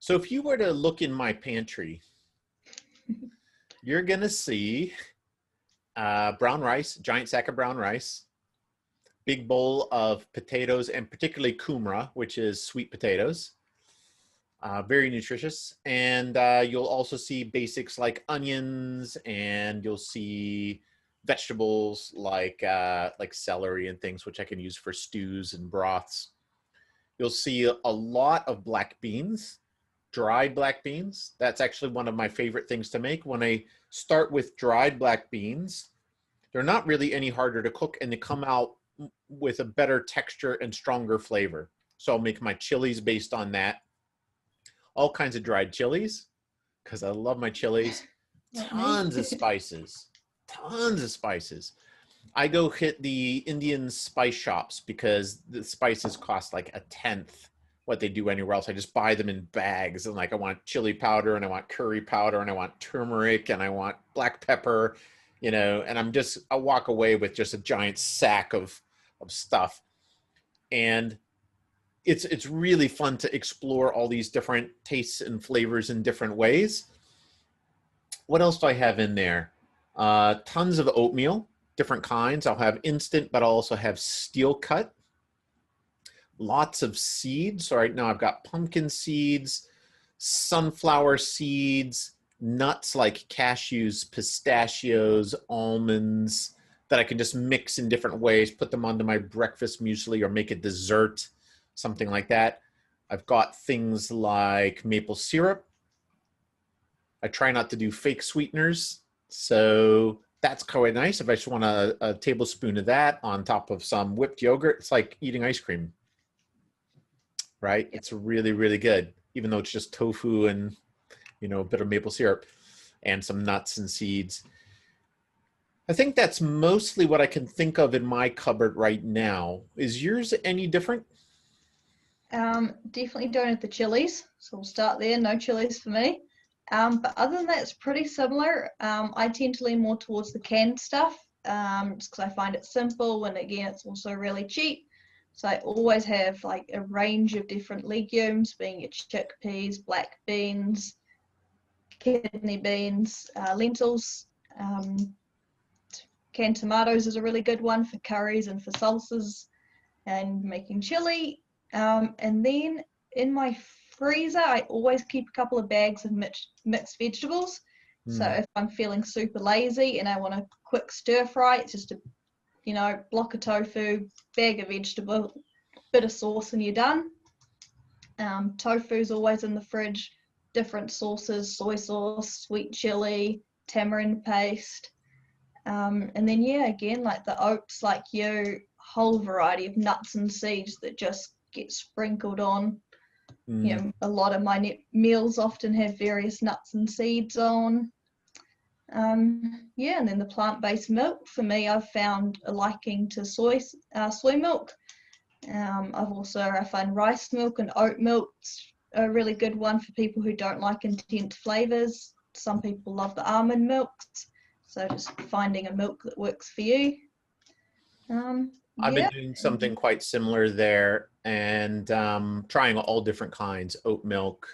So if you were to look in my pantry, you're gonna see brown rice, giant sack of brown rice, big bowl of potatoes, and particularly kumara, which is sweet potatoes. Very nutritious. And you'll also see basics like onions, and you'll see vegetables like celery and things, which I can use for stews and broths. You'll see a lot of black beans, dried black beans. That's actually one of my favorite things to make. When I start with dried black beans, they're not really any harder to cook, and they come out with a better texture and stronger flavor. So I'll make my chilies based on that. All kinds of dried chilies, because I love my chilies. Tons of spices, tons of spices. I go hit the Indian spice shops because the spices cost like 1/10 what they do anywhere else. I just buy them in bags, and like I want chili powder, and I want curry powder, and I want turmeric, and I want black pepper, you know, and I walk away with just a giant sack of stuff. And it's really fun to explore all these different tastes and flavors in different ways. What else do I have in there? Tons of oatmeal, different kinds. I'll have instant, but I'll also have steel cut. Lots of seeds. So right now I've got pumpkin seeds, sunflower seeds, nuts like cashews, pistachios, almonds that I can just mix in different ways, put them onto my breakfast muesli or make a dessert, something like that. I've got things like maple syrup. I try not to do fake sweeteners, so that's quite nice. If I just want a tablespoon of that on top of some whipped yogurt, it's like eating ice cream, right? It's really, really good, even though it's just tofu and, you know, a bit of maple syrup and some nuts and seeds. I think that's mostly what I can think of in my cupboard right now. Is yours any different? Definitely don't have the chilies, so we'll start there. No chilies for me. But other than that, it's pretty similar. I tend to lean more towards the canned stuff, just because I find it simple, and again, it's also really cheap. So I always have like a range of different legumes, being it chickpeas, black beans, kidney beans, lentils. Canned tomatoes is a really good one for curries and for salsas and making chili. And then in my freezer, I always keep a couple of bags of mixed vegetables. So if I'm feeling super lazy and I want a quick stir fry, it's just a, you know, block of tofu, bag of vegetable, bit of sauce, and you're done. Tofu's always in the fridge, different sauces, soy sauce, sweet chili, tamarind paste. And then, yeah, again, like the oats, like you, whole variety of nuts and seeds that just get sprinkled on. You know, a lot of my meals often have various nuts and seeds on. Yeah, and then the plant-based milk, for me, I've found a liking to soy milk. I find rice milk and oat milk's a really good one for people who don't like intense flavors. Some people love the almond milks, so just finding a milk that works for you. I've been doing something quite similar there, and trying all different kinds, oat milk,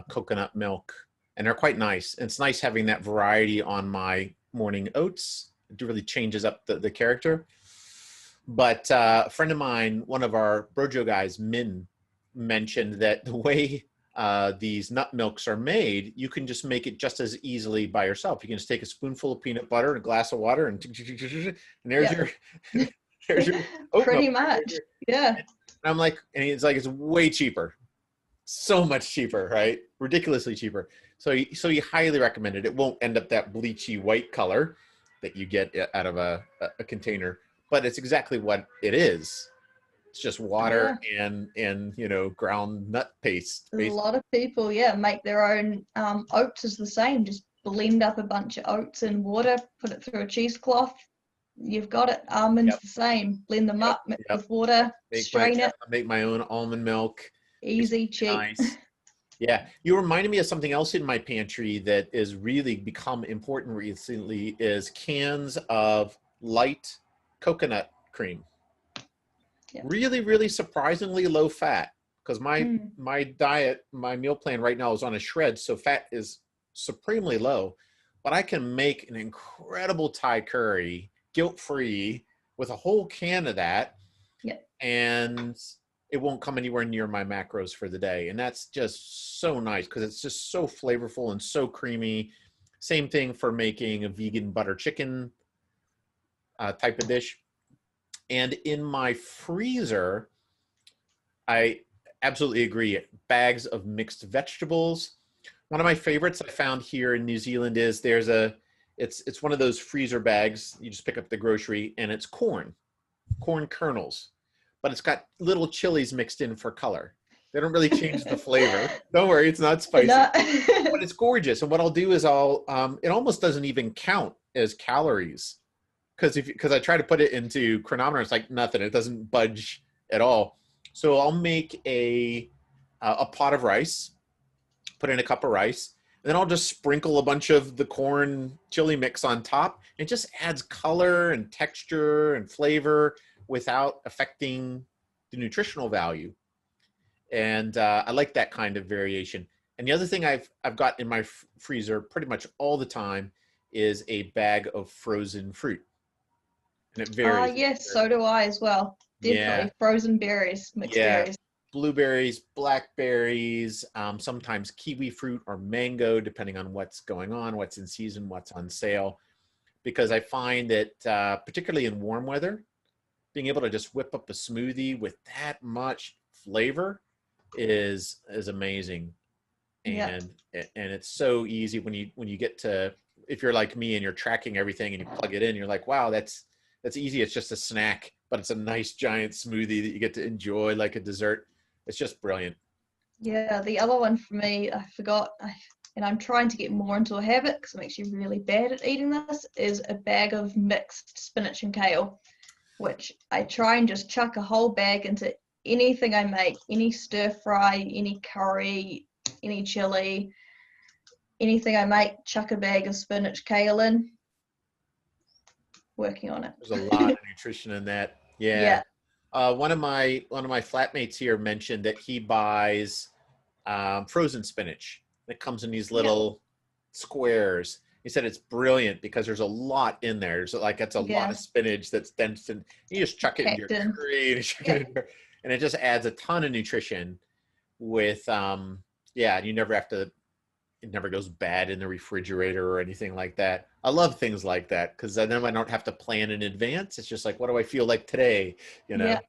coconut milk, and they're quite nice. And it's nice having that variety on my morning oats. It really changes up the character. But a friend of mine, one of our Brojo guys, Min, mentioned that the way these nut milks are made, you can just make it just as easily by yourself. You can just take a spoonful of peanut butter and a glass of water, and there's your there's your oat pretty milk. much. Yeah. And I'm like, and it's like, it's way cheaper, so much cheaper, right? Ridiculously cheaper. So you highly recommend it. It won't end up that bleachy white color that you get out of a container, but it's exactly what it is. It's just water and you know, ground nut paste. A lot of people, make their own oats is the same. Just blend up a bunch of oats in water, put it through a cheesecloth. You've got it. Almonds the same. Blend them up, mix with water, strain it. Make my own almond milk. Easy, cheap. Nice. Yeah, you reminded me of something else in my pantry that has really become important recently, is cans of light coconut cream. Really, really surprisingly low fat because my diet, my meal plan right now is on a shred, so fat is supremely low. But I can make an incredible Thai curry, guilt-free, with a whole can of that, and it won't come anywhere near my macros for the day. And that's just so nice because it's just so flavorful and so creamy. Same thing for making a vegan butter chicken type of dish. And in my freezer, I absolutely agree. Bags of mixed vegetables. One of my favorites I found here in New Zealand is it's one of those freezer bags. You just pick up the grocery and it's corn kernels, but it's got little chilies mixed in for color. They don't really change the flavor. Don't worry, it's not spicy, but it's gorgeous. And what I'll do is it almost doesn't even count as calories because I try to put it into chronometer. It's like nothing. It doesn't budge at all. So I'll make a pot of rice, put in a cup of rice, and then I'll just sprinkle a bunch of the corn chili mix on top. It just adds color and texture and flavor without affecting the nutritional value. And I like that kind of variation. And the other thing I've got in my freezer pretty much all the time is a bag of frozen fruit. And it varies. Yes, so do I as well. Definitely. Yeah. Frozen berries, mixed berries. Blueberries, blackberries, sometimes kiwi fruit or mango, depending on what's going on, what's in season, what's on sale. Because I find that particularly in warm weather, being able to just whip up a smoothie with that much flavor is amazing. And it's so easy when you get to, if you're like me and you're tracking everything and you plug it in, you're like, wow, that's easy. It's just a snack, but it's a nice giant smoothie that you get to enjoy like a dessert. It's just brilliant. Yeah, the other one for me, I forgot, and I'm trying to get more into a habit because I'm actually really bad at eating this, is a bag of mixed spinach and kale, which I try and just chuck a whole bag into anything I make, any stir fry, any curry, any chili, anything I make, chuck a bag of spinach kale in. Working on it. There's a lot of nutrition in that. Yeah. One of my flatmates here mentioned that he buys frozen spinach that comes in these little squares. He said it's brilliant because there's a lot in there. There's that's a lot of spinach that's dense, and you just chuck it in your curry and it just adds a ton of nutrition with and you never have to, it never goes bad in the refrigerator or anything like that. I love things like that because then I don't have to plan in advance. It's just like, what do I feel like today? That's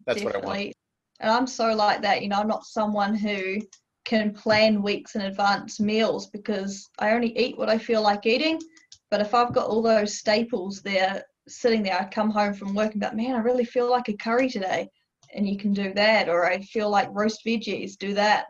definitely what I want. And I'm so like that, I'm not someone who can plan weeks in advance meals because I only eat what I feel like eating. But if I've got all those staples there sitting there, I come home from work and be like, man, I really feel like a curry today. And you can do that. Or I feel like roast veggies, do that.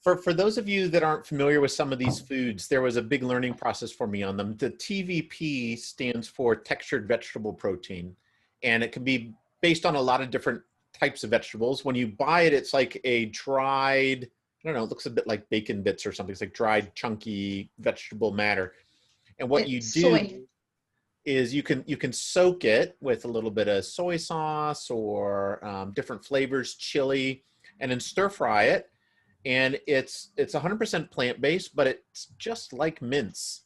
For those of you that aren't familiar with some of these foods, there was a big learning process for me on them. The TVP stands for textured vegetable protein, and it can be based on a lot of different types of vegetables. When you buy it, it's like a dried, I don't know, it looks a bit like bacon bits or something. It's like dried, chunky vegetable matter. And what you do is you can soak it with a little bit of soy sauce or different flavors, chili, and then stir fry it. And it's 100% plant-based, but it's just like mince.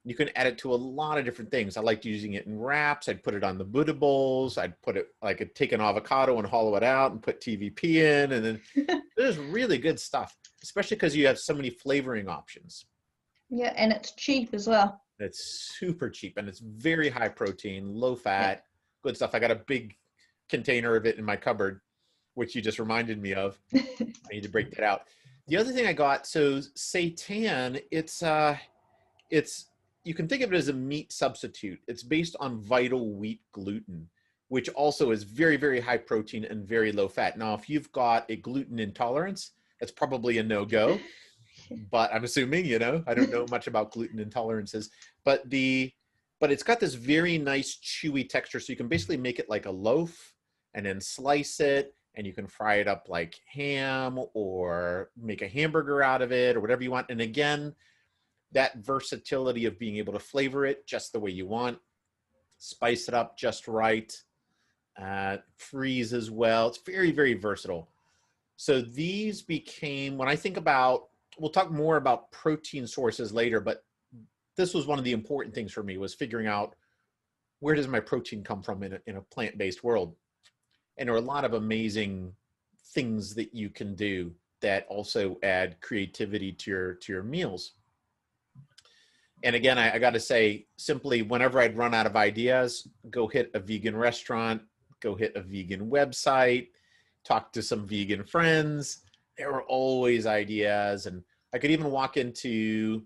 You can add it to a lot of different things. I liked using it in wraps. I'd put it on the Buddha bowls. I'd put it, like, I'd take an avocado and hollow it out and put TVP in. And then there's really good stuff, especially because you have so many flavoring options. Yeah, and it's cheap as well. It's super cheap, and it's very high protein, low fat, good stuff. I got a big container of it in my cupboard, which you just reminded me of. I need to break that out. The other thing I got, so seitan, it's you can think of it as a meat substitute. It's based on vital wheat gluten, which also is very, very high protein and very low fat. Now, if you've got a gluten intolerance, that's probably a no-go. But I'm assuming, I don't know much about gluten intolerances, but it's got this very nice chewy texture. So you can basically make it like a loaf and then slice it, and you can fry it up like ham or make a hamburger out of it or whatever you want. And again, that versatility of being able to flavor it just the way you want spice it up just right, freeze as well. It's very, very versatile. So these became, when I think about, we'll talk more about protein sources later, but this was one of the important things for me, was figuring out, where does my protein come from in a plant-based world? And there are a lot of amazing things that you can do that also add creativity to your meals. And again, I got to say, simply, whenever I'd run out of ideas, go hit a vegan restaurant, go hit a vegan website, talk to some vegan friends. There were always ideas. And I could even walk into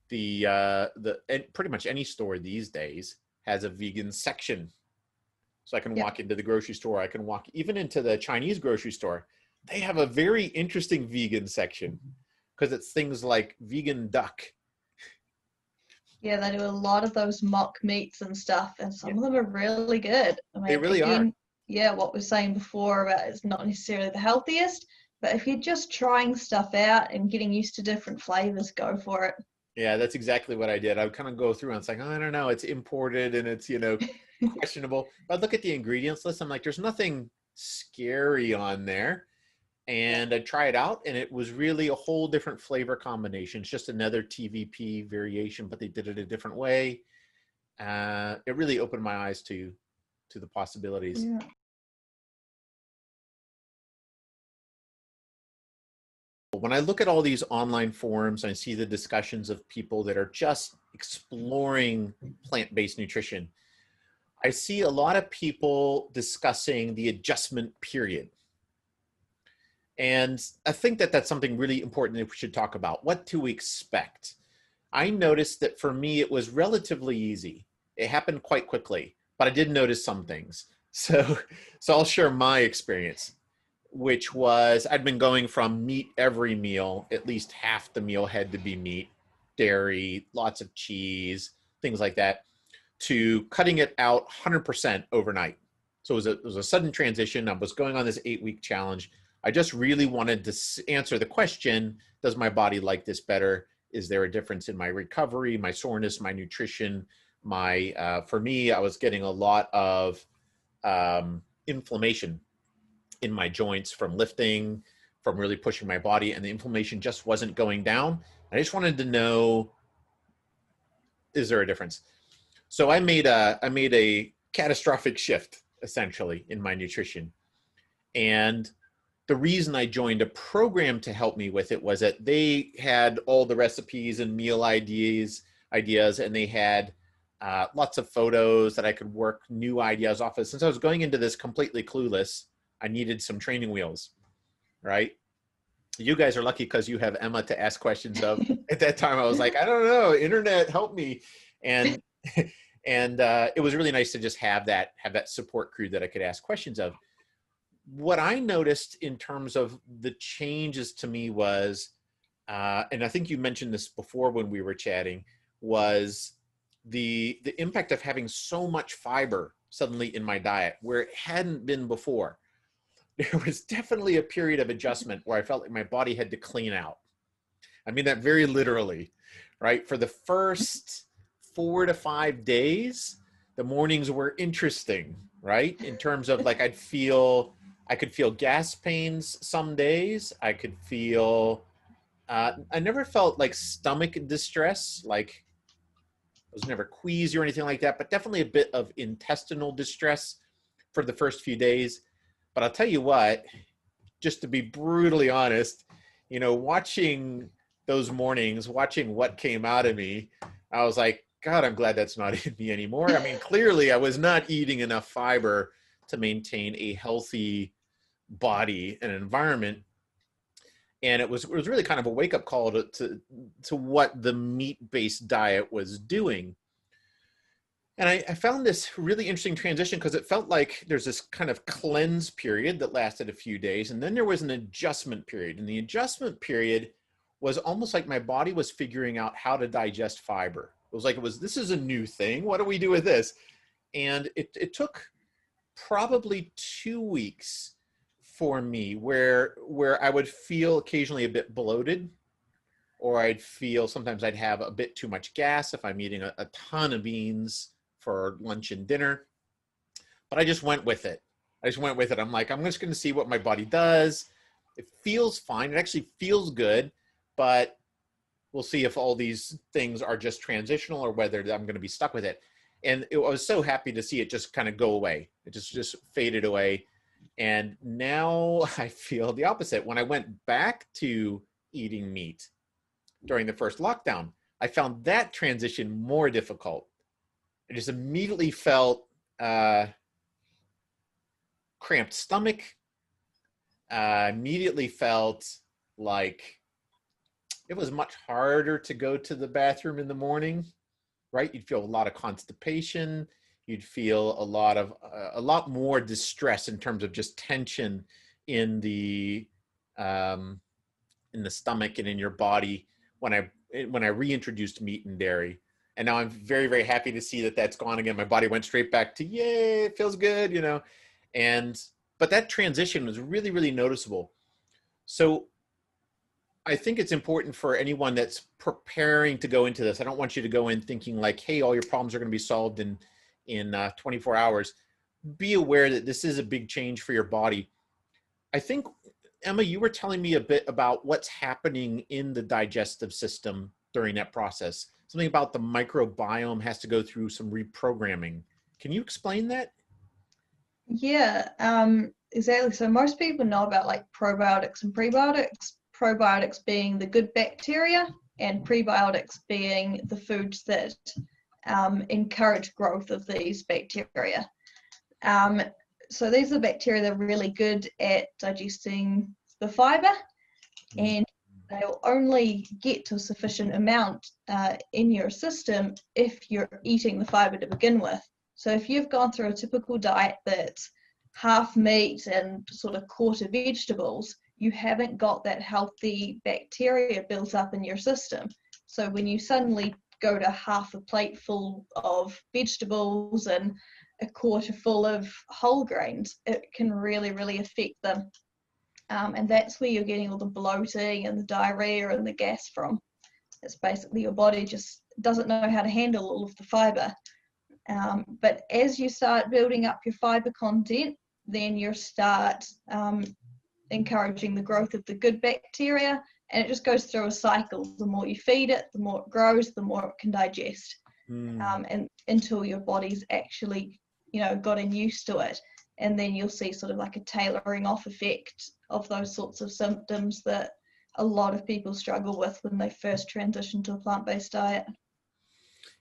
pretty much any store these days has a vegan section. So I can walk into the grocery store. I can walk even into the Chinese grocery store. They have a very interesting vegan section, because it's things like vegan duck. Yeah, they do a lot of those mock meats and stuff, and some of them are really good. I mean, They really are. Yeah, what we were saying before about it's not necessarily the healthiest, but if you're just trying stuff out and getting used to different flavors, go for it. Yeah, that's exactly what I did. I would kind of go through and it's like, oh, I don't know, it's imported and it's, questionable. But I look at the ingredients list, I'm like, there's nothing scary on there. And I try it out, and it was really a whole different flavor combination. It's just another TVP variation, but they did it a different way. It really opened my eyes to the possibilities. Yeah. When I look at all these online forums, I see the discussions of people that are just exploring plant-based nutrition. I see a lot of people discussing the adjustment period. And I think that that's something really important that we should talk about. What to expect? I noticed that for me, it was relatively easy. It happened quite quickly, but I did notice some things. So I'll share my experience, which was I'd been going from meat every meal, at least half the meal had to be meat, dairy, lots of cheese, things like that, to cutting it out 100% overnight. So it was a sudden transition. I was going on this 8-week challenge. I just really wanted to answer the question, does my body like this better? Is there a difference in my recovery, my soreness, my nutrition? For me, I was getting a lot of inflammation in my joints from lifting, from really pushing my body, and the inflammation just wasn't going down. I just wanted to know, is there a difference? So I made a catastrophic shift, essentially, in my nutrition. And the reason I joined a program to help me with it was that they had all the recipes and meal ideas, and they had lots of photos that I could work new ideas off of. Since I was going into this completely clueless, I needed some training wheels, right? You guys are lucky because you have Emma to ask questions of. At that time, I was like, I don't know, internet, help me. And it was really nice to just have that support crew that I could ask questions of. What I noticed in terms of the changes to me was, and I think you mentioned this before when we were chatting, was the impact of having so much fiber suddenly in my diet where it hadn't been before. There was definitely a period of adjustment where I felt like my body had to clean out. I mean that very literally, right? For the first 4 to 5 days, the mornings were interesting, right? In terms of like I could feel gas pains some days. I could feel, I never felt like stomach distress, like I was never queasy or anything like that, but definitely a bit of intestinal distress for the first few days. But I'll tell you what, just to be brutally honest, watching those mornings, watching what came out of me, I was like, God, I'm glad that's not in me anymore. I mean, clearly I was not eating enough fiber to maintain a healthy body and environment. And it was really kind of a wake-up call to what the meat-based diet was doing. And I found this really interesting transition because it felt like there's this kind of cleanse period that lasted a few days, and then there was an adjustment period. And the adjustment period was almost like my body was figuring out how to digest fiber. It was like, this is a new thing. What do we do with this? And it took probably 2 weeks for me where I would feel occasionally a bit bloated, or sometimes I'd have a bit too much gas if I'm eating a ton of beans for lunch and dinner, but I just went with it. I'm like, I'm just going to see what my body does. It feels fine. It actually feels good, but we'll see if all these things are just transitional or whether I'm going to be stuck with it. And I was so happy to see it just kind of go away. It just faded away. And now I feel the opposite. When I went back to eating meat during the first lockdown, I found that transition more difficult. I just immediately felt cramped stomach. Immediately felt like it was much harder to go to the bathroom in the morning, right? You'd feel a lot of constipation. You'd feel a lot more distress in terms of just tension in the stomach and in your body when I reintroduced meat and dairy. And now I'm very, very happy to see that that's gone again. My body went straight back to, yay, it feels good, you know. But that transition was really, really noticeable. So I think it's important for anyone that's preparing to go into this. I don't want you to go in thinking like, hey, all your problems are going to be solved in 24 hours. Be aware that this is a big change for your body. I think, Emma, you were telling me a bit about what's happening in the digestive system during that process. Something about the microbiome has to go through some reprogramming. Can you explain that? Yeah, exactly. So most people know about like probiotics and prebiotics. Probiotics being the good bacteria and prebiotics being the foods that encourage growth of these bacteria. So these are bacteria that are really good at digesting the fiber, and they'll only get to a sufficient amount in your system if you're eating the fiber to begin with. So if you've gone through a typical diet that's half meat and sort of quarter vegetables, you haven't got that healthy bacteria built up in your system. So when you suddenly go to half a plate full of vegetables and a quarter full of whole grains, it can really, really affect them. And that's where you're getting all the bloating and the diarrhea and the gas from. It's basically your body just doesn't know how to handle all of the fiber. But as you start building up your fiber content, then you start encouraging the growth of the good bacteria, and it just goes through a cycle. The more you feed it, the more it grows, the more it can digest, and until your body's actually, gotten used to it. And then you'll see sort of like a tailoring off effect of those sorts of symptoms that a lot of people struggle with when they first transition to a plant-based diet.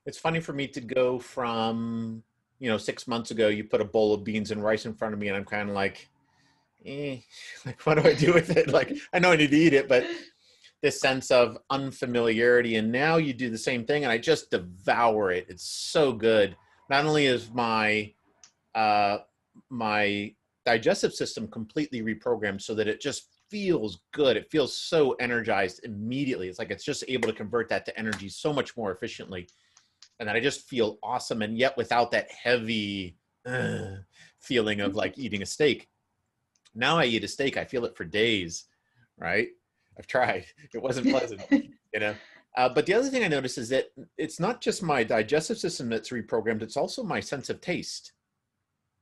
It's funny for me to go from, 6 months ago, you put a bowl of beans and rice in front of me and I'm kind of like, like, what do I do with it? Like, I know I need to eat it, but this sense of unfamiliarity. And now you do the same thing and I just devour it. It's so good. Not only is my digestive system completely reprogrammed so that it just feels good. It feels so energized immediately. It's like it's just able to convert that to energy so much more efficiently. And then I just feel awesome. And yet without that heavy feeling of like eating a steak. Now I eat a steak, I feel it for days, right? I've tried. It wasn't pleasant, But the other thing I noticed is that it's not just my digestive system that's reprogrammed, it's also my sense of taste.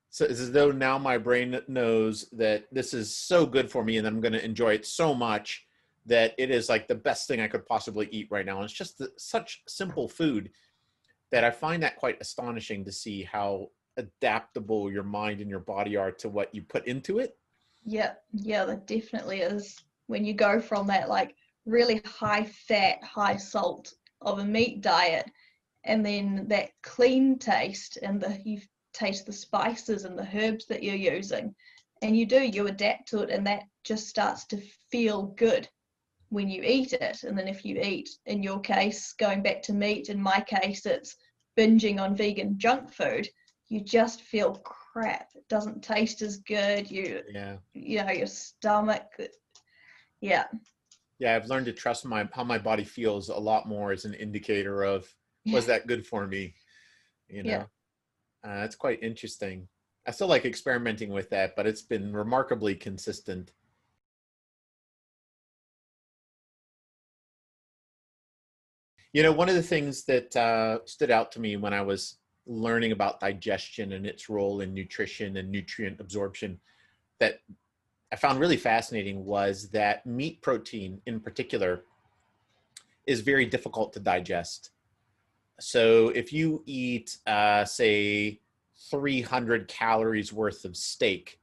So it's as though now my brain knows that this is so good for me and I'm going to enjoy it so much that it is like the best thing I could possibly eat right now. And it's just such simple food that I find that quite astonishing to see how adaptable your mind and your body are to what you put into it. Yeah, that definitely is. When you go from that like really high fat, high salt of a meat diet, and then that clean taste, and you taste the spices and the herbs that you're using, and you adapt to it, and that just starts to feel good when you eat it. And then if you eat, in your case, going back to meat, in my case, it's binging on vegan junk food, you just feel crap. It doesn't taste as good. Your stomach. Yeah. Yeah, I've learned to trust how my body feels a lot more as an indicator of, was that good for me? Yeah. It's quite interesting. I still like experimenting with that, but it's been remarkably consistent. One of the things that stood out to me when I was learning about digestion and its role in nutrition and nutrient absorption that I found really fascinating was that meat protein in particular is very difficult to digest. So if you eat, say, 300 calories worth of steak,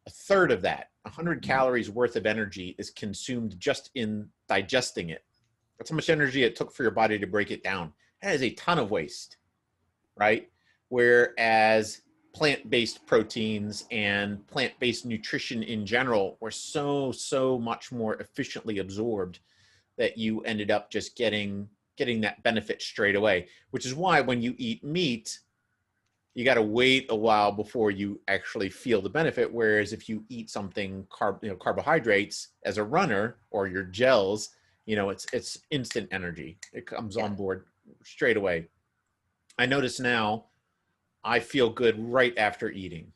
a third of that, 100 calories worth of energy is consumed just in digesting it. That's how much energy it took for your body to break it down. That is a ton of waste, right? Whereas plant-based proteins and plant-based nutrition in general were so much more efficiently absorbed that you ended up just getting that benefit straight away, which is why when you eat meat, you got to wait a while before you actually feel the benefit. Whereas if you eat something carbohydrates as a runner or your gels, it's instant energy. It comes on board straight away. I notice now I feel good right after eating.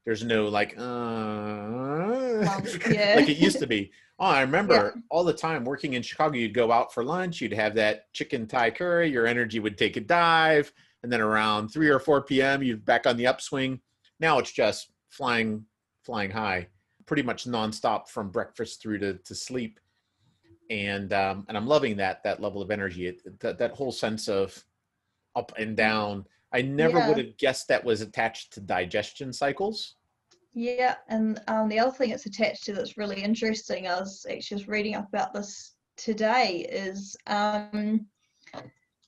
There's no like it used to be. Oh, I remember all the time working in Chicago, you'd go out for lunch, you'd have that chicken Thai curry, your energy would take a dive, and then around 3 or 4 p.m., you're back on the upswing. Now it's just flying high, pretty much nonstop from breakfast through to sleep. And I'm loving that level of energy, that whole sense of up and down. I never would have guessed that was attached to digestion cycles. Yeah, and the other thing it's attached to that's really interesting, I was actually just reading up about this today, is a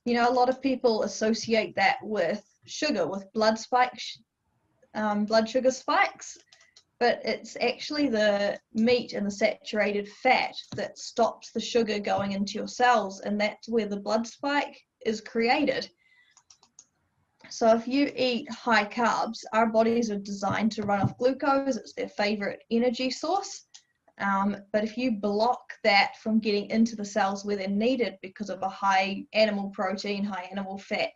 lot of people associate that with sugar, with blood sugar spikes, but it's actually the meat and the saturated fat that stops the sugar going into your cells, and that's where the blood spike is created. So if you eat high carbs, our bodies are designed to run off glucose. It's their favorite energy source. But if you block that from getting into the cells where they're needed because of a high animal protein, high animal fat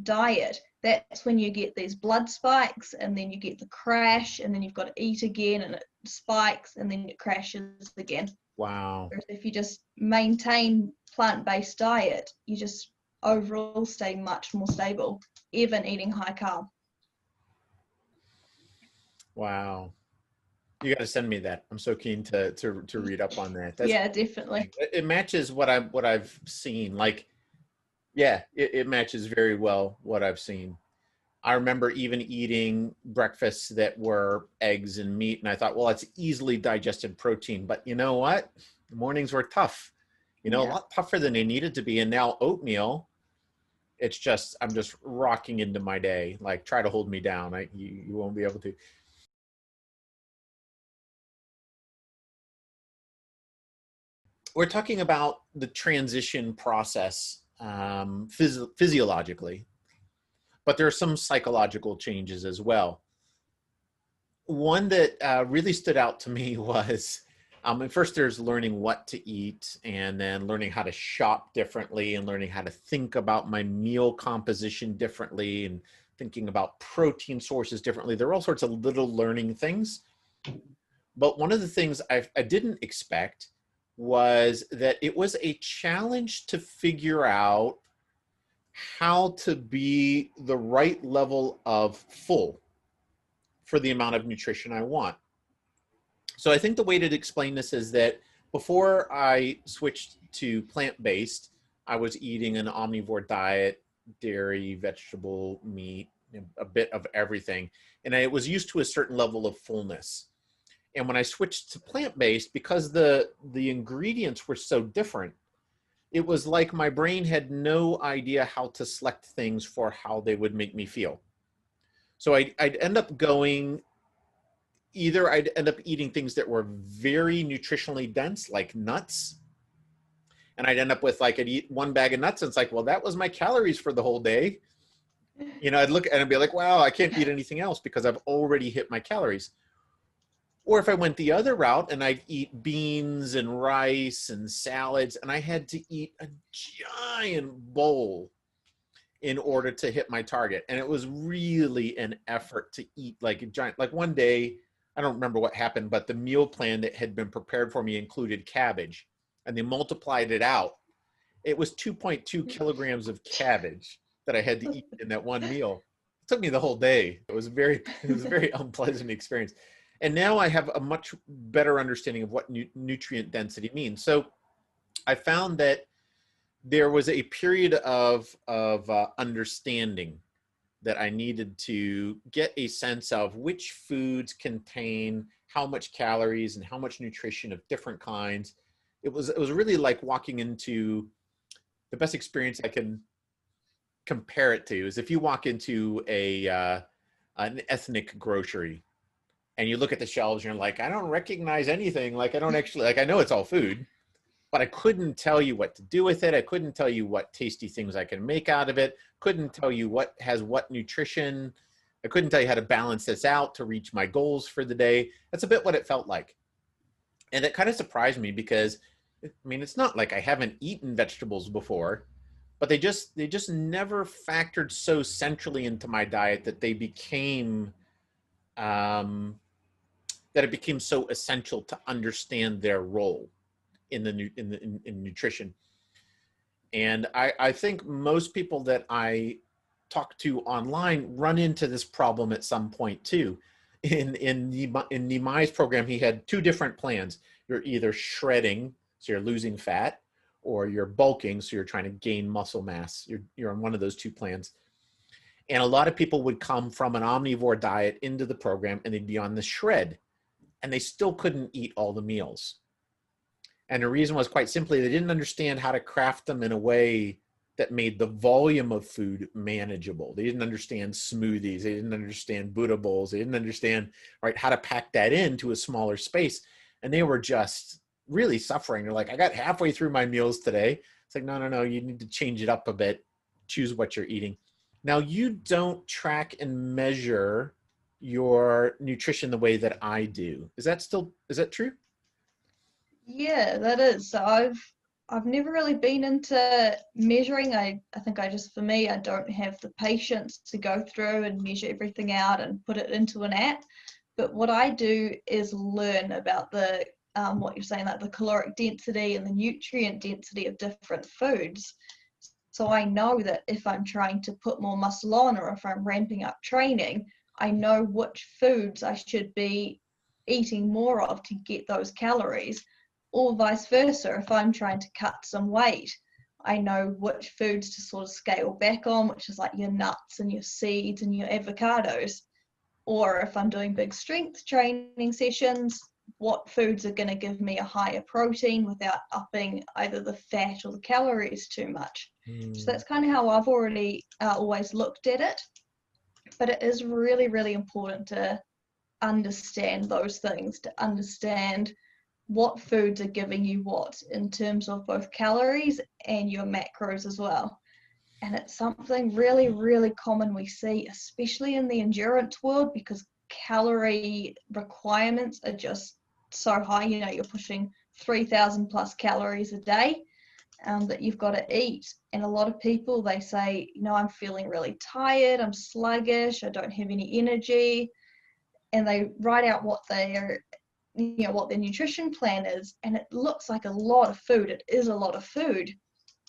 diet, that's when you get these blood spikes, and then you get the crash, and then you've got to eat again, and it spikes, and then it crashes again. Wow. Whereas if you just maintain plant-based diet, you just overall stay much more stable, even eating high carb. Wow. You got to send me that. I'm so keen to read up on that. Yeah, definitely. It matches what I've seen. Like, yeah, it matches very well what I've seen. I remember even eating breakfasts that were eggs and meat, and I thought, well, it's easily digested protein. But you know what? The mornings were tough. A lot tougher than they needed to be. And now oatmeal, it's just, I'm just rocking into my day. Like, try to hold me down. You won't be able to. We're talking about the transition process physiologically, but there are some psychological changes as well. One that really stood out to me was, at first there's learning what to eat, and then learning how to shop differently, and learning how to think about my meal composition differently, and thinking about protein sources differently. There are all sorts of little learning things. But one of the things I didn't expect was that it was a challenge to figure out how to be the right level of full for the amount of nutrition I want. So I think the way to explain this is that before I switched to plant-based, I was eating an omnivore diet, dairy, vegetable, meat, a bit of everything. And I was used to a certain level of fullness. And when I switched to plant-based, because the ingredients were so different, it was like my brain had no idea how to select things for how they would make me feel. So I'd end up I'd end up eating things that were very nutritionally dense, like nuts. And I'd end up with I'd eat one bag of nuts, and it's like, well, that was my calories for the whole day. I'd look and I'd be like, wow, I can't eat anything else because I've already hit my calories. Or if I went the other route and I'd eat beans and rice and salads, and I had to eat a giant bowl in order to hit my target. And it was really an effort to eat like a giant, like one day, I don't remember what happened, but the meal plan that had been prepared for me included cabbage, and they multiplied it out. It was 2.2 kilograms of cabbage that I had to eat in that one meal. took me the whole day. It was it was a very unpleasant experience. And now I have a much better understanding of what nutrient density means. So I found that there was a period of understanding that I needed to get a sense of which foods contain how much calories and how much nutrition of different kinds. It was really like walking into, the best experience I can compare it to is if you walk into an ethnic grocery and you look at the shelves and you're like, I don't recognize anything. Like I don't actually, like I know it's all food, but I couldn't tell you what to do with it. I couldn't tell you what tasty things I can make out of it. Couldn't tell you what has what nutrition. I couldn't tell you how to balance this out to reach my goals for the day. That's a bit what it felt like. And it kind of surprised me because, I mean, it's not like I haven't eaten vegetables before, but they just never factored so centrally into my diet that they became, that it became so essential to understand their role in nutrition. And I think most people that I talk to online run into this problem at some point too. In Nimai's program, he had two different plans. You're either shredding, so you're losing fat, or you're bulking, so you're trying to gain muscle mass. You're on one of those two plans. And a lot of people would come from an omnivore diet into the program and they'd be on the shred and they still couldn't eat all the meals. And the reason was quite simply, they didn't understand how to craft them in a way that made the volume of food manageable. They didn't understand smoothies. They didn't understand Buddha bowls. They didn't understand, right, how to pack that into a smaller space. And they were just really suffering. They're like, I got halfway through my meals today. It's like, no, you need to change it up a bit. Choose what you're eating. Now, you don't track and measure your nutrition the way that I do. Is that true? Yeah, that is. So I've never really been into measuring. I think for me, I don't have the patience to go through and measure everything out and put it into an app. But what I do is learn about the what you're saying, like the caloric density and the nutrient density of different foods. So I know that if I'm trying to put more muscle on, or if I'm ramping up training, I know which foods I should be eating more of to get those calories. Or vice versa, if I'm trying to cut some weight, I know which foods to sort of scale back on, which is like your nuts and your seeds and your avocados. Or if I'm doing big strength training sessions, what foods are going to give me a higher protein without upping either the fat or the calories too much. So that's kind of how I've already always looked at it. But it is really, really important to understand those things, to understand what foods are giving you what in terms of both calories and your macros as well. And it's something really, really common we see, especially in the endurance world, because calorie requirements are just so high. You know, you're pushing 3,000 plus calories a day that you've got to eat. And a lot of people, they say, you know, I'm feeling really tired, I'm sluggish, I don't have any energy. And they write out what their nutrition plan is, and it looks like a lot of food. It is a lot of food,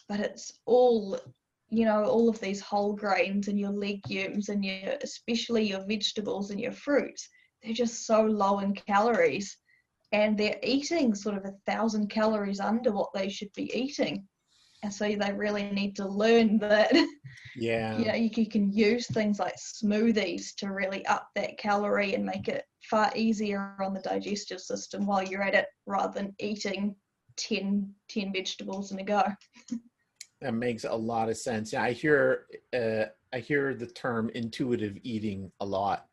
but it's all, you know, all of these whole grains and your legumes and especially your vegetables and your fruits. They're just so low in calories, and they're eating sort of 1,000 calories under what they should be eating. And so they really need to learn that, Yeah, you know, you can use things like smoothies to really up that calorie and make it far easier on the digestive system while you're at it, rather than eating 10 vegetables in a go. that makes a lot of sense. Yeah, I hear the term intuitive eating a lot,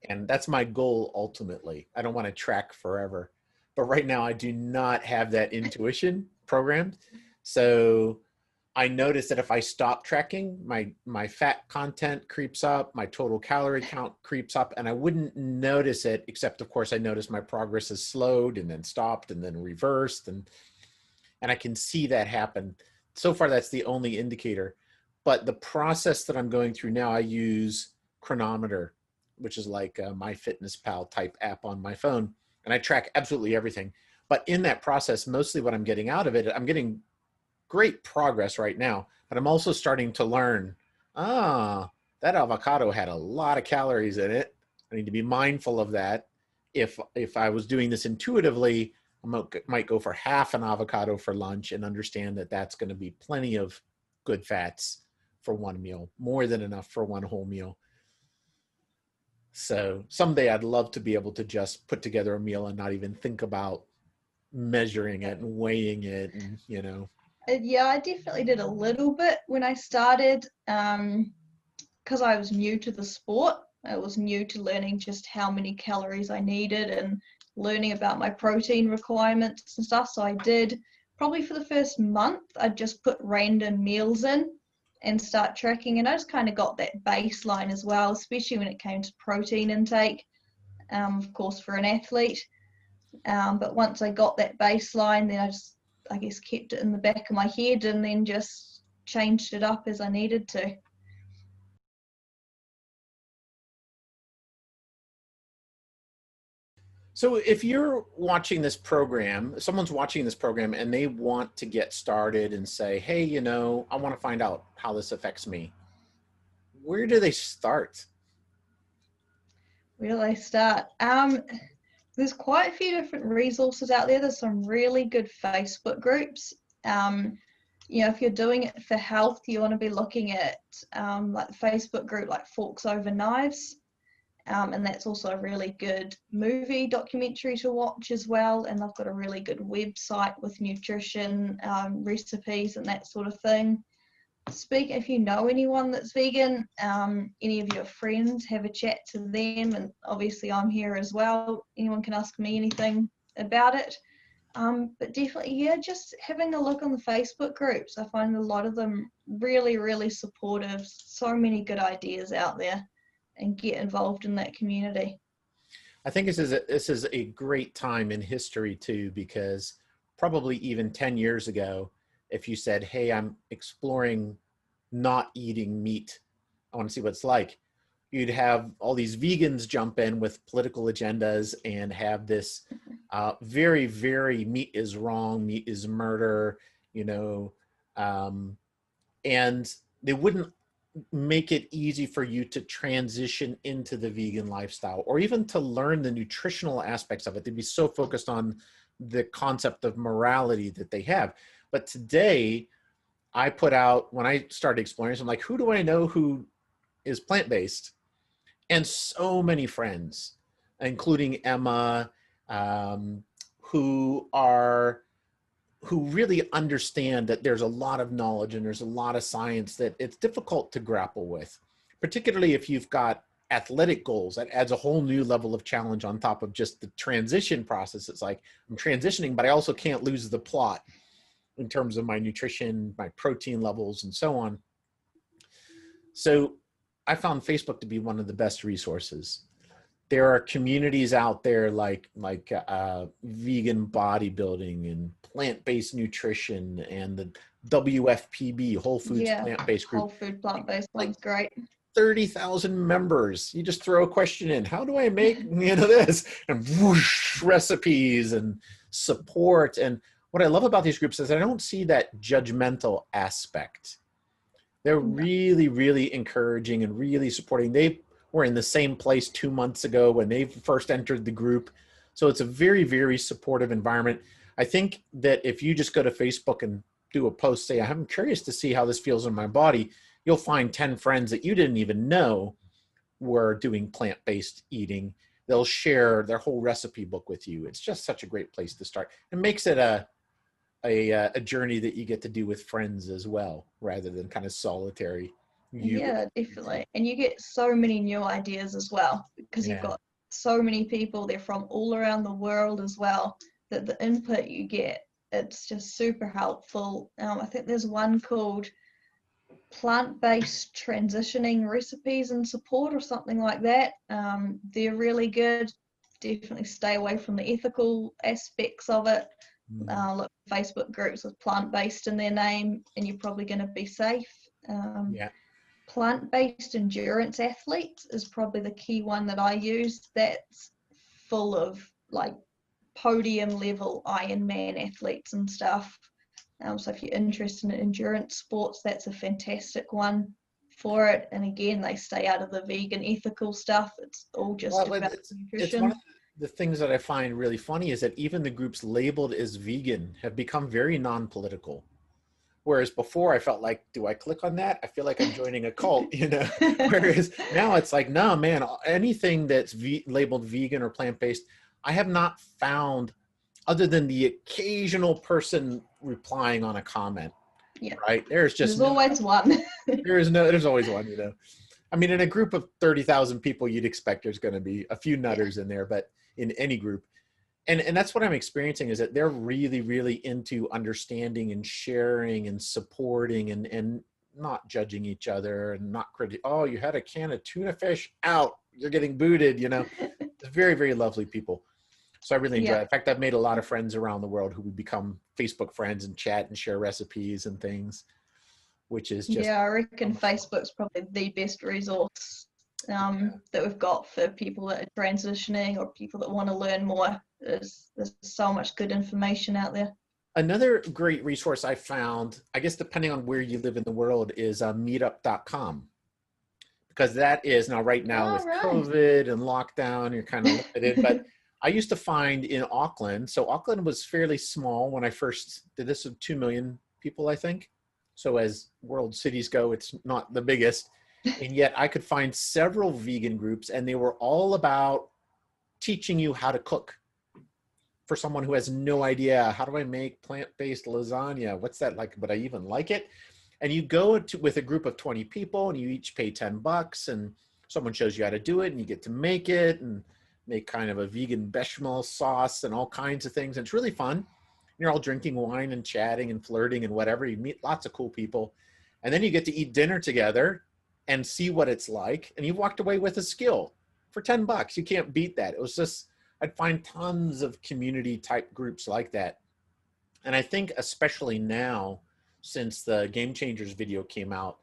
and that's my goal ultimately. I don't want to track forever, but right now I do not have that intuition programmed. So I notice that if I stop tracking, my fat content creeps up, my total calorie count creeps up, and I wouldn't notice it, except of course I notice my progress has slowed and then stopped and then reversed, and I can see that happen. So far, that's the only indicator. But the process that I'm going through now, I use Chronometer, which is like a MyFitnessPal type app on my phone, and I track absolutely everything. But in that process, mostly what I'm getting out of it, I'm getting great progress right now, but I'm also starting to learn, that avocado had a lot of calories in it. I need to be mindful of that. If I was doing this intuitively, I might go for half an avocado for lunch and understand that that's going to be plenty of good fats for one meal, more than enough for one whole meal. So someday I'd love to be able to just put together a meal and not even think about measuring it and weighing it, and Yeah, I definitely did a little bit when I started, because I was new to the sport. I was new to learning just how many calories I needed and learning about my protein requirements and stuff. So I did, probably for the first month, I just put random meals in and start tracking. And I just kind of got that baseline as well, especially when it came to protein intake, of course, for an athlete. But once I got that baseline, then I guess, kept it in the back of my head and then just changed it up as I needed to. So if you're watching this program, someone's watching this program and they want to get started and say, hey, I want to find out how this affects me, where do they start? Where do they start? There's quite a few different resources out there. There's some really good Facebook groups. If you're doing it for health, you want to be looking at like the Facebook group like Forks Over Knives. And that's also a really good movie documentary to watch as well. And they've got a really good website with nutrition, recipes and that sort of thing. If you know anyone that's vegan, any of your friends, have a chat to them. And obviously I'm here as well. Anyone can ask me anything about it. But definitely, yeah, just having a look on the Facebook groups. I find a lot of them really, really supportive. So many good ideas out there, and get involved in that community. I think this is a great time in history too, because probably even 10 years ago, if you said, hey, I'm exploring not eating meat, I want to see what it's like, you'd have all these vegans jump in with political agendas and have this very, very meat is wrong, meat is murder, and they wouldn't make it easy for you to transition into the vegan lifestyle or even to learn the nutritional aspects of it. They'd be so focused on the concept of morality that they have. But today, I put out, when I started exploring, I'm like, who do I know who is plant-based? And so many friends, including Emma, who really understand that there's a lot of knowledge and there's a lot of science that it's difficult to grapple with, particularly if you've got athletic goals. That adds a whole new level of challenge on top of just the transition process. It's like, I'm transitioning, but I also can't lose the plot in terms of my nutrition, my protein levels, and so on. So I found Facebook to be one of the best resources. There are communities out there like vegan bodybuilding and plant-based nutrition, and the WFPB, Whole Foods Plant-Based Group. Whole Food Plant-Based one's great. 30,000 members. You just throw a question in, how do I make this? And whoosh, recipes and support. And what I love about these groups is I don't see that judgmental aspect. They're really, really encouraging and really supporting. They were in the same place 2 months ago when they first entered the group. So it's a very, very supportive environment. I think that if you just go to Facebook and do a post, say, I'm curious to see how this feels in my body, you'll find 10 friends that you didn't even know were doing plant-based eating. They'll share their whole recipe book with you. It's just such a great place to start. It makes it a journey that you get to do with friends as well, rather than kind of solitary. Yeah, definitely. And you get so many new ideas as well, because you've got so many people, they're from all around the world as well, that the input you get, it's just super helpful. I think there's one called Plant-Based Transitioning Recipes and Support or something like that. They're really good. Definitely stay away from the ethical aspects of it. Look at Facebook groups with plant-based in their name and you're probably going to be safe. Plant-based endurance athletes is probably the key one that I use. That's full of like podium level Ironman athletes and stuff. So if you're interested in endurance sports, that's a fantastic one for it. And again, they stay out of the vegan ethical stuff. It's all just Well, about it's nutrition. one of the things that I find really funny is that even the groups labeled as vegan have become very non-political. Whereas before I felt like, do I click on that? I feel like I'm joining a cult, you know? Whereas now it's like, no, man, anything that's labeled vegan or plant-based, I have not found, other than the occasional person replying on a comment, Yeah. right? There's always one. there's always one, you know? I mean, in a group of 30,000 people, you'd expect there's going to be a few nutters in there, but in any group. And that's what I'm experiencing is that they're really, really into understanding and sharing and supporting and not judging each other and not oh, you had a can of tuna fish out, you're getting booted, you know. Very, very lovely people. So I really enjoy it. In fact, I've made a lot of friends around the world who would become Facebook friends and chat and share recipes and things, which is just... Yeah, I reckon Facebook's probably the best resource that we've got for people that are transitioning or people that want to learn more. There's so much good information out there. Another great resource I found, I guess depending on where you live in the world, is meetup.com. Because that is, now right now with COVID and lockdown, you're kind of limited, but I used to find in Auckland, so Auckland was fairly small when I first did this with 2 million people, I think. So as world cities go, it's not the biggest. And yet I could find several vegan groups and they were all about teaching you how to cook. For someone who has no idea, how do I make plant-based lasagna? What's that like? But I even like it. And you go with a group of 20 people and you each pay $10 and someone shows you how to do it and you get to make it and make kind of a vegan bechamel sauce and all kinds of things. And it's really fun. You're all drinking wine and chatting and flirting and whatever. You meet lots of cool people. And then you get to eat dinner together and see what it's like. And you walked away with a skill for $10. You can't beat that. It was just, I'd find tons of community type groups like that. And I think especially now, since the Game Changers video came out,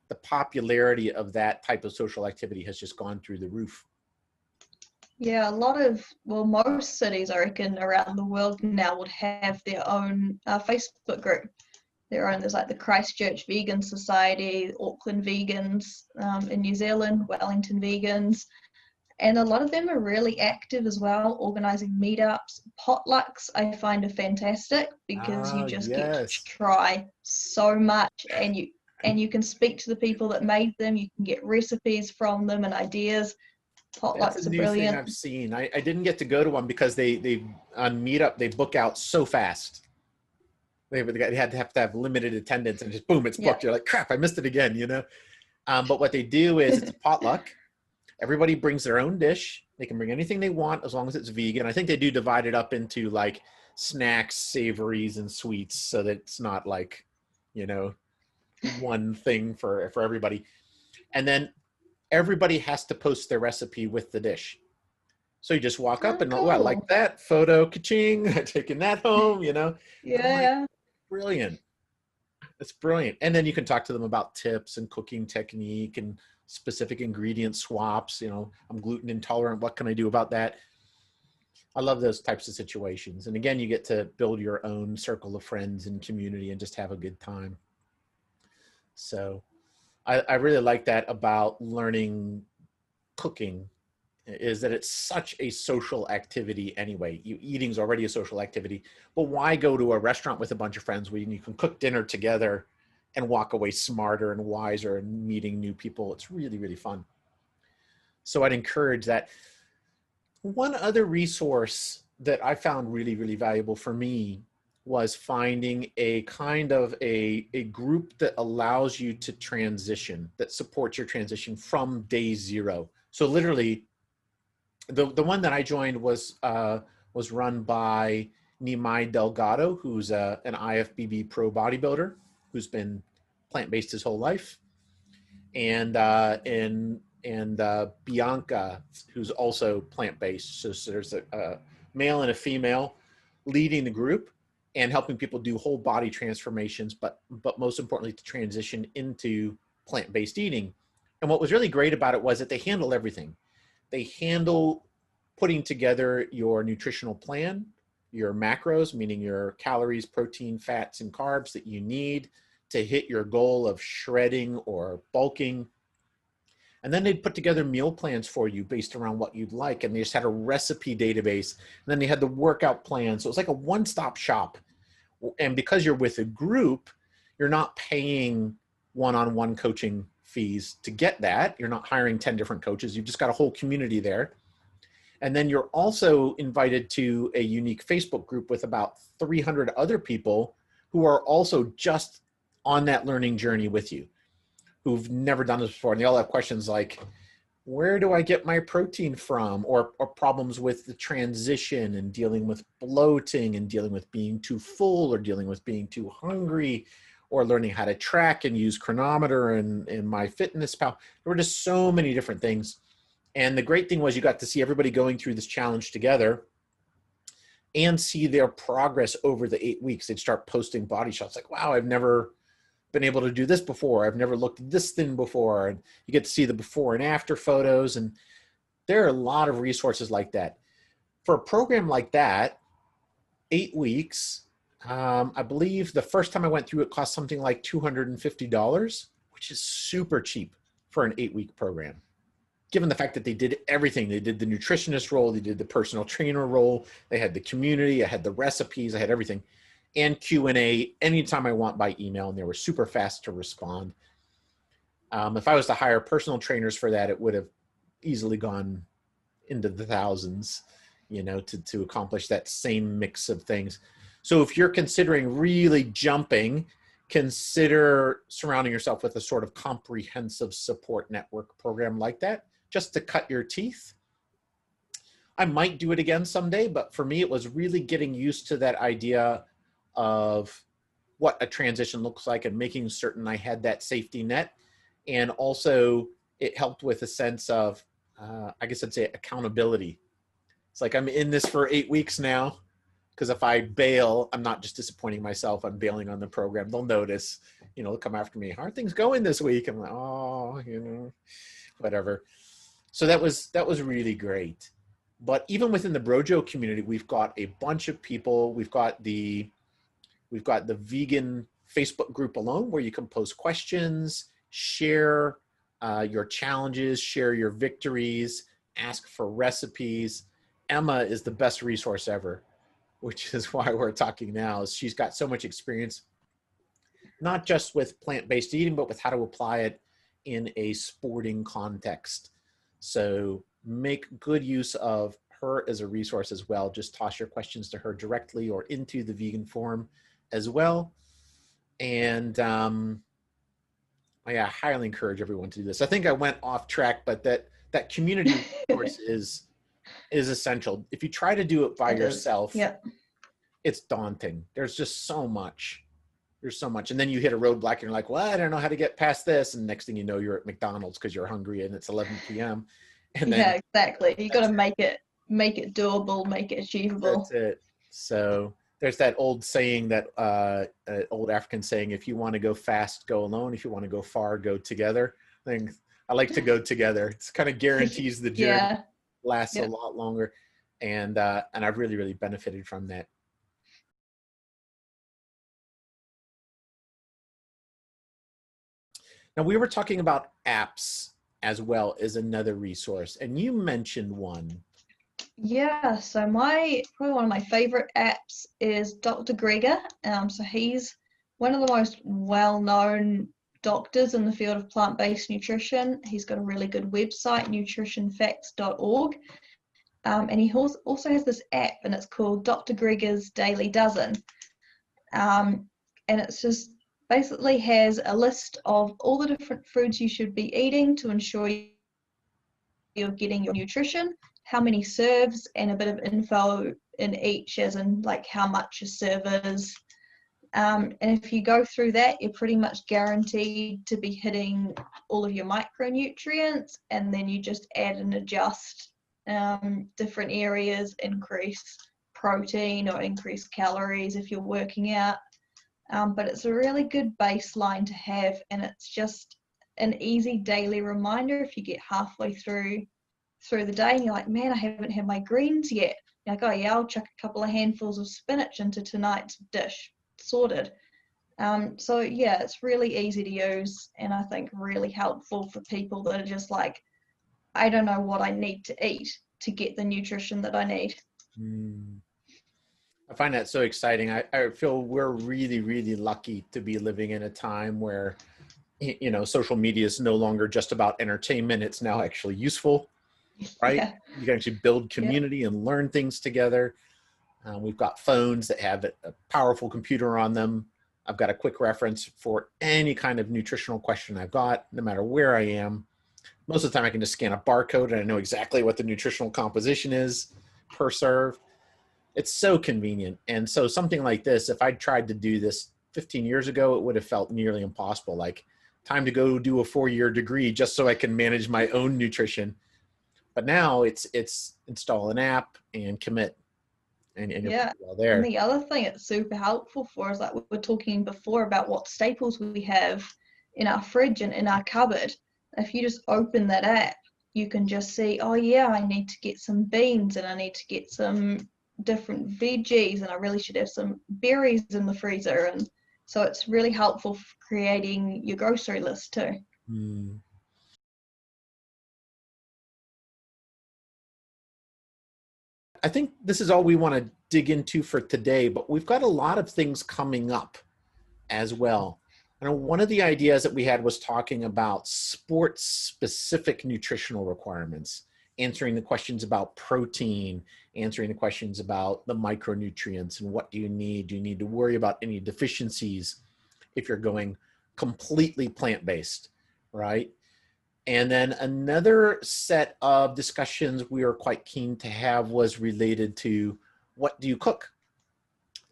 the popularity of that type of social activity has just gone through the roof. Yeah, most cities, I reckon, around the world now would have their own Facebook group. There's like the Christchurch Vegan Society, Auckland Vegans, in New Zealand, Wellington Vegans. And a lot of them are really active as well, organizing meetups. Potlucks I find are fantastic because you just get to try so much and you can speak to the people that made them. You can get recipes from them and ideas. Potlucks are brilliant. Thing I've seen. I didn't get to go to one because they on Meetup, they book out so fast. They had to have limited attendance and just boom, it's booked. You're like, crap, I missed it again, you know? But what they do is it's a potluck. Everybody brings their own dish. They can bring anything they want as long as it's vegan. I think they do divide it up into like snacks, savories, and sweets so that it's not like, you know, one thing for everybody. And then everybody has to post their recipe with the dish. So you just walk up and cool. I like that photo, ka-ching, taking that home, you know? Yeah. Like, brilliant. It's brilliant. And then you can talk to them about tips and cooking technique and specific ingredient swaps. You know, I'm gluten intolerant. What can I do about that? I love those types of situations. And again, you get to build your own circle of friends and community and just have a good time. So I really like that about learning cooking, is that it's such a social activity anyway. Eating's already a social activity, but why go to a restaurant with a bunch of friends where you can cook dinner together and walk away smarter and wiser and meeting new people? It's really, really fun. So I'd encourage that. One other resource that I found really, really valuable for me was finding a kind of a group that allows you to transition, that supports your transition from day zero. So literally, the one that I joined was run by Nimai Delgado, who's an IFBB pro bodybuilder who's been plant-based his whole life, and Bianca, who's also plant-based. So there's a male and a female leading the group and helping people do whole body transformations, but most importantly to transition into plant-based eating. And what was really great about it was that they handle everything. They handle putting together your nutritional plan, your macros, meaning your calories, protein, fats, and carbs that you need to hit your goal of shredding or bulking. And then they'd put together meal plans for you based around what you'd like. And they just had a recipe database. And then they had the workout plan. So it was like a one-stop shop. And because you're with a group, you're not paying one-on-one coaching fees to get that. You're not hiring 10 different coaches. You've just got a whole community there. And then you're also invited to a unique Facebook group with about 300 other people who are also just on that learning journey with you, who've never done this before. And they all have questions like, where do I get my protein from? Or problems with the transition and dealing with bloating and dealing with being too full or dealing with being too hungry, or learning how to track and use chronometer and MyFitnessPal. There were just so many different things. And the great thing was you got to see everybody going through this challenge together and see their progress over the 8 weeks. They'd start posting body shots like, wow, I've never been able to do this before. I've never looked this thin before. And you get to see the before and after photos. And there are a lot of resources like that. For a program like that, 8 weeks, I believe the first time I went through it cost something like $250, which is super cheap for an 8-week program. Given the fact that they did everything. They did the nutritionist role, they did the personal trainer role, they had the community, I had the recipes, I had everything. And Q&A anytime I want by email, and they were super fast to respond. If I was to hire personal trainers for that, it would have easily gone into the thousands, you know, to accomplish that same mix of things. So if you're considering really jumping, consider surrounding yourself with a sort of comprehensive support network program like that, just to cut your teeth. I might do it again someday, but for me, it was really getting used to that idea of what a transition looks like and making certain I had that safety net. And also it helped with a sense of, I guess I'd say accountability. It's like, I'm in this for 8 weeks now, because if I bail, I'm not just disappointing myself, I'm bailing on the program. They'll notice, you know, they'll come after me. How are things going this week? I'm like, oh, you know, whatever. So that was really great. But even within the Brojo community, we've got a bunch of people. We've got the vegan Facebook group alone, where you can post questions, share your challenges, share your victories, ask for recipes. Emma is the best resource ever, which is why we're talking now. She's got so much experience, not just with plant-based eating, but with how to apply it in a sporting context. So make good use of her as a resource as well. Just toss your questions to her directly or into the vegan forum as well. And I highly encourage everyone to do this. I think I went off track, but that community resource is essential. If you try to do it by yourself, it's daunting. There's just so much. There's so much. And then you hit a roadblock and you're like, well, I don't know how to get past this. And next thing you know, you're at McDonald's because you're hungry and it's 11 p.m. And then, yeah, exactly. You got to make it doable, make it achievable. That's it. So there's that old saying, that old African saying, if you want to go fast, go alone. If you want to go far, go together. I like to go together. It's kind of guarantees the journey lasts a lot longer. And I've really, really benefited from that. Now, we were talking about apps as well as another resource, and you mentioned one. Yeah, so probably one of my favorite apps is Dr. Greger. So he's one of the most well-known doctors in the field of plant-based nutrition. He's got a really good website, nutritionfacts.org. And he also has this app, and it's called Dr. Greger's Daily Dozen. And it's just basically has a list of all the different foods you should be eating to ensure you're getting your nutrition, how many serves, and a bit of info in each, as in like how much a serve is. And if you go through that, you're pretty much guaranteed to be hitting all of your micronutrients, and then you just add and adjust different areas, increase protein or increase calories if you're working out. But it's a really good baseline to have, and it's just an easy daily reminder if you get halfway through the day and you're like, man, I haven't had my greens yet. You're like, oh yeah, I'll chuck a couple of handfuls of spinach into tonight's dish. Sorted. So yeah, it's really easy to use, and I think really helpful for people that are just like, I don't know what I need to eat to get the nutrition that I need. I find that so exciting. I feel we're really, really lucky to be living in a time where, you know, social media is no longer just about entertainment. It's now actually useful, right? Yeah, You can actually build yeah, community and learn things together. We've got phones that have a powerful computer on them. I've got a quick reference for any kind of nutritional question I've got, no matter where I am. Most of the time I can just scan a barcode and I know exactly what the nutritional composition is per serve. It's so convenient. And so something like this, if I tried to do this 15 years ago, it would have felt nearly impossible. Like, time to go do a 4-year degree just so I can manage my own nutrition. But now it's install an app and commit, and you're yeah. pretty well And there. the other thing it's super helpful for is like we were talking before about what staples we have in our fridge and in our cupboard. If you just open that app, you can just see, oh yeah, I need to get some beans and I need to get some different veggies and I really should have some berries in the freezer. And so it's really helpful for creating your grocery list too. Hmm. I think this is all we want to dig into for today, but we've got a lot of things coming up as well. And one of the ideas that we had was talking about sports-specific nutritional requirements, answering the questions about protein, answering the questions about the micronutrients and what do you need? Do you need to worry about any deficiencies if you're going completely plant-based, right? And then another set of discussions we were quite keen to have was related to what do you cook?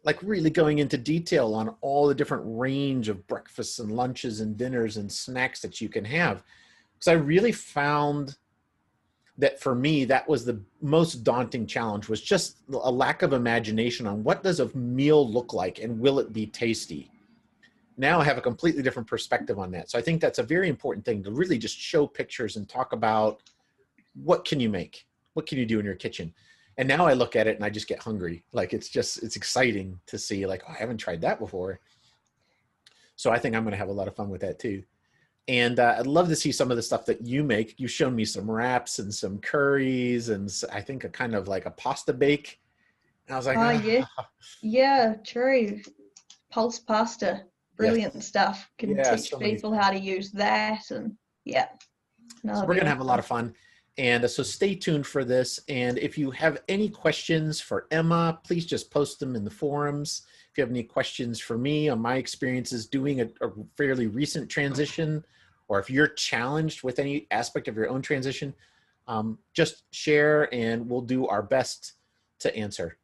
Like really going into detail on all the different range of breakfasts and lunches and dinners and snacks that you can have. Because I really found that for me, that was the most daunting challenge, was just a lack of imagination on what does a meal look like and will it be tasty? Now I have a completely different perspective on that. So I think that's a very important thing, to really just show pictures and talk about what can you make? What can you do in your kitchen? And now I look at it and I just get hungry. Like it's exciting to see like, oh, I haven't tried that before. So I think I'm going to have a lot of fun with that too. And I'd love to see some of the stuff that you make. You've shown me some wraps and some curries and I think a kind of like a pasta bake. And I was like, Oh yeah, ah, yeah, true. Pulse pasta, yes. brilliant stuff. Can Yeah, teach so many people things. how to use that, and yeah, no, So it'll we're be going to have a lot awesome. of fun. And so stay tuned for this. And if you have any questions for Emma, please just post them in the forums. If you have any questions for me on my experiences doing a fairly recent transition, or if you're challenged with any aspect of your own transition, just share and we'll do our best to answer.